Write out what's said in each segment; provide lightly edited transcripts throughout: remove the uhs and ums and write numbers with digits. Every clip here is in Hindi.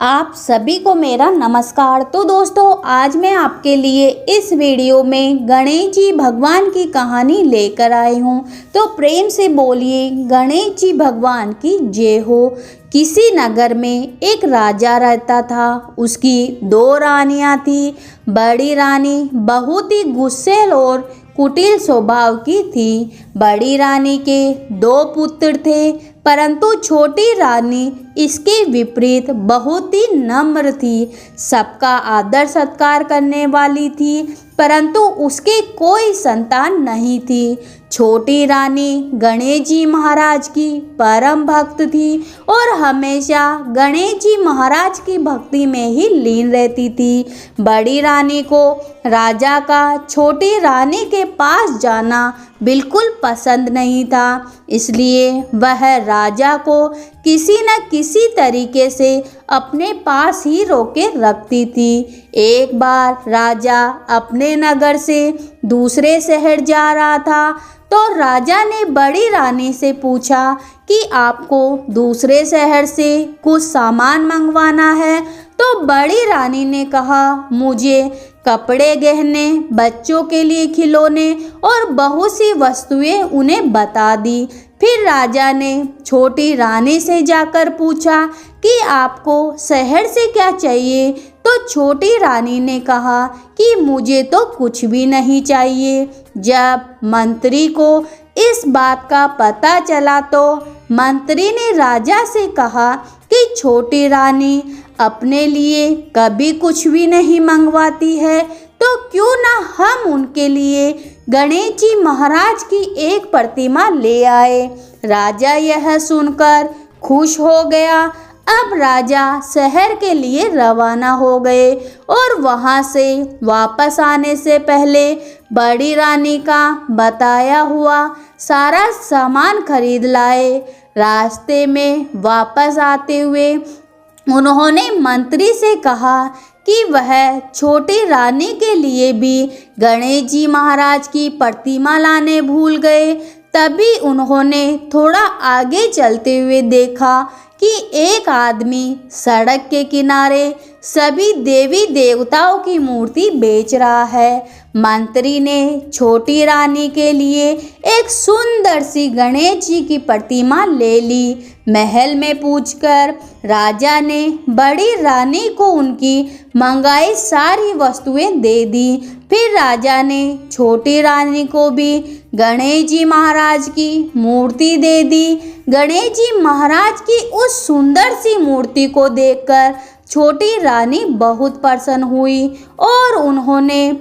आप सभी को मेरा नमस्कार। तो दोस्तों, आज मैं आपके लिए इस वीडियो में गणेश जी भगवान की कहानी लेकर आई हूँ। तो प्रेम से बोलिए गणेश जी भगवान की जय हो। किसी नगर में एक राजा रहता था। उसकी दो रानियाँ थी। बड़ी रानी बहुत ही गुस्सैल और कुटिल स्वभाव की थी। बड़ी रानी के दो पुत्र थे, परंतु छोटी रानी इसके विपरीत बहुत ही नम्र थी। सबका आदर सत्कार करने वाली थी, परंतु उसके कोई संतान नहीं थी। छोटी रानी गणेश जी महाराज की परम भक्त थी और हमेशा गणेश जी महाराज की भक्ति में ही लीन रहती थी। बड़ी रानी को राजा का छोटी रानी के पास जाना बिल्कुल पसंद नहीं था, इसलिए वह राजा को किसी न किसी तरीके से अपने पास ही रोके रखती थी। एक बार राजा अपने नगर से दूसरे शहर जा रहा था, तो राजा ने बड़ी रानी से पूछा कि आपको दूसरे शहर से कुछ सामान मंगवाना है। तो बड़ी रानी ने कहा, मुझे कपड़े, गहने, बच्चों के लिए खिलौने और बहुत सी वस्तुएं उन्हें बता दी। फिर राजा ने छोटी रानी से जाकर पूछा कि आपको शहर से क्या चाहिए। तो छोटी रानी ने कहा कि मुझे तो कुछ भी नहीं चाहिए। जब मंत्री को इस बात का पता चला तो मंत्री ने राजा से कहा कि छोटी रानी अपने लिए कभी कुछ भी नहीं मंगवाती है, तो क्यों ना हम उनके लिए गणेश जी महाराज की एक प्रतिमा ले आए। राजा यह सुनकर खुश हो गया। अब राजा शहर के लिए रवाना हो गए और वहां से वापस आने से पहले बड़ी रानी का बताया हुआ सारा सामान खरीद लाए। रास्ते में वापस आते हुए उन्होंने मंत्री से कहा कि वह छोटी रानी के लिए भी गणेश जी महाराज की प्रतिमा लाने भूल गए। तभी उन्होंने थोड़ा आगे चलते हुए देखा कि एक आदमी सड़क के किनारे सभी देवी देवताओं की मूर्ति बेच रहा है। मंत्री ने छोटी रानी के लिए एक सुंदर सी गणेश जी की प्रतिमा ले ली। महल में पूछकर राजा ने बड़ी रानी को उनकी मंगाई सारी वस्तुएं दे दी। फिर राजा ने छोटी रानी को भी गणेश जी महाराज की मूर्ति दे दी। गणेश जी महाराज की उस सुंदर सी मूर्ति को देखकर छोटी रानी बहुत प्रसन्न हुई और उन्होंने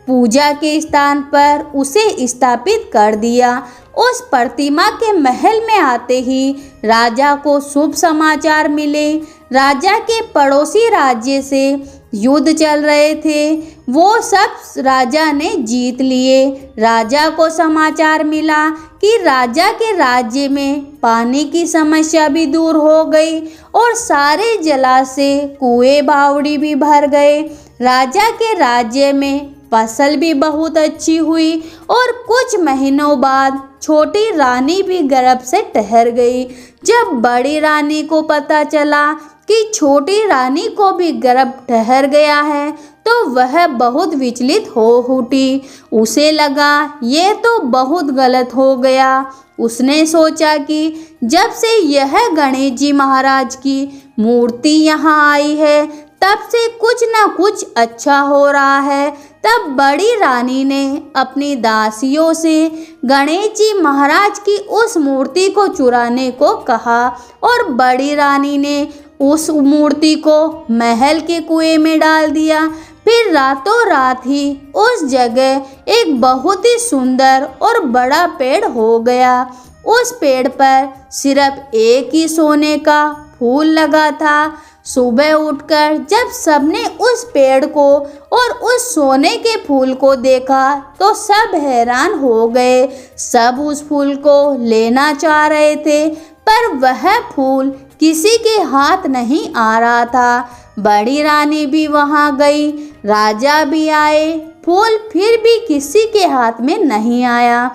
पूजा के स्थान पर उसे स्थापित कर दिया। उस प्रतिमा के महल में आते ही राजा को शुभ समाचार मिले। राजा के पड़ोसी राज्य से युद्ध चल रहे थे, वो सब राजा ने जीत लिए। राजा को समाचार मिला कि राजा के राज्य में पानी की समस्या भी दूर हो गई और सारे जलाशय, कुएं, बावड़ी भी भर गए। राजा के राज्य में फसल भी बहुत अच्छी हुई और कुछ महीनों बाद छोटी रानी भी गर्भ से ठहर गई। जब बड़ी रानी को पता चला कि छोटी रानी को भी गर्भ ठहर गया है, तो वह बहुत विचलित हो उठी। उसे लगा ये तो बहुत गलत हो गया। उसने सोचा कि जब से यह गणेश जी महाराज की मूर्ति यहाँ आई है, तब से कुछ ना कुछ अच्छा हो रहा है। तब बड़ी रानी ने अपनी दासियों से गणेश जी महाराज की उस मूर्ति को चुराने को कहा और बड़ी रानी ने उस मूर्ति को महल के कुएं में डाल दिया। फिर रातों रात ही उस जगह एक बहुत ही सुंदर और बड़ा पेड़ हो गया। उस पेड़ पर सिर्फ एक ही सोने का फूल लगा था। सुबह उठकर जब सबने उस पेड़ को और उस सोने के फूल को देखा तो सब हैरान हो गए। सब उस फूल को लेना चाह रहे थे, पर वह फूल किसी के हाथ नहीं आ रहा था। बड़ी रानी भी वहां गई, राजा भी आए, फूल फिर भी किसी के हाथ में नहीं आया।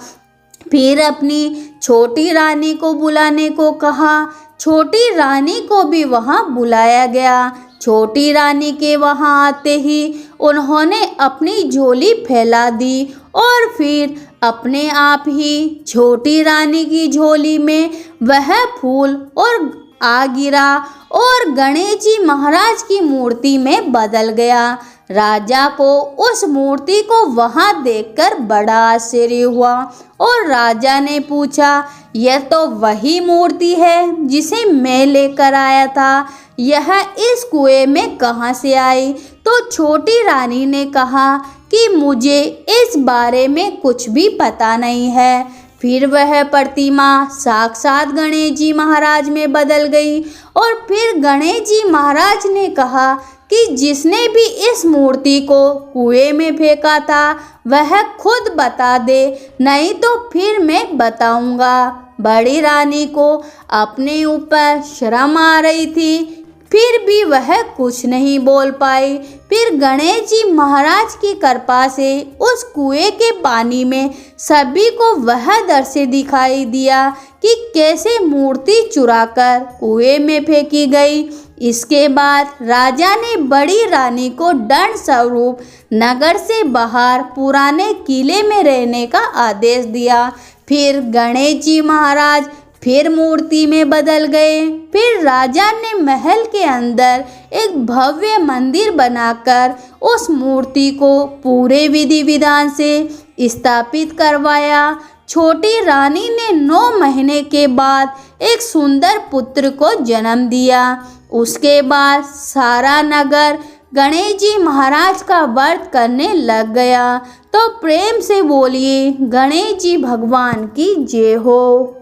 फिर अपनी छोटी रानी को बुलाने को कहा। छोटी रानी को भी वहां बुलाया गया। छोटी रानी के वहां आते ही उन्होंने अपनी झोली फैला दी और फिर अपने आप ही छोटी रानी की झोली में वह फूल और आ गिरा और गणेश जी महाराज की मूर्ति में बदल गया। राजा को उस मूर्ति को वहां देखकर बड़ा आश्चर्य हुआ और राजा ने पूछा, यह तो वही मूर्ति है जिसे मैं लेकर आया था, यह इस कुएं में कहां से आई? तो छोटी रानी ने कहा कि मुझे इस बारे में कुछ भी पता नहीं है। फिर वह प्रतिमा साक्षात गणेश जी महाराज में बदल गई और फिर गणेश जी महाराज ने कहा कि जिसने भी इस मूर्ति को कुएं में फेंका था वह खुद बता दे, नहीं तो फिर मैं बताऊंगा। बड़ी रानी को अपने ऊपर शर्म आ रही थी, फिर भी वह कुछ नहीं बोल पाई। फिर गणेश जी महाराज की कृपा से उस कुएं के पानी में सभी को वह दृश्य दिखाई दिया कि कैसे मूर्ति चुराकर कुएं में फेंकी गई। इसके बाद राजा ने बड़ी रानी को दंड स्वरूप नगर से बाहर पुराने किले में रहने का आदेश दिया। फिर गणेश जी महाराज फिर मूर्ति में बदल गए। फिर राजा ने महल के अंदर एक भव्य मंदिर बनाकर उस मूर्ति को पूरे विधि विधान से स्थापित करवाया। छोटी रानी ने 9 महीने के बाद एक सुंदर पुत्र को जन्म दिया। उसके बाद सारा नगर गणेश जी महाराज का व्रत करने लग गया। तो प्रेम से बोलिए गणेश जी भगवान की जय हो।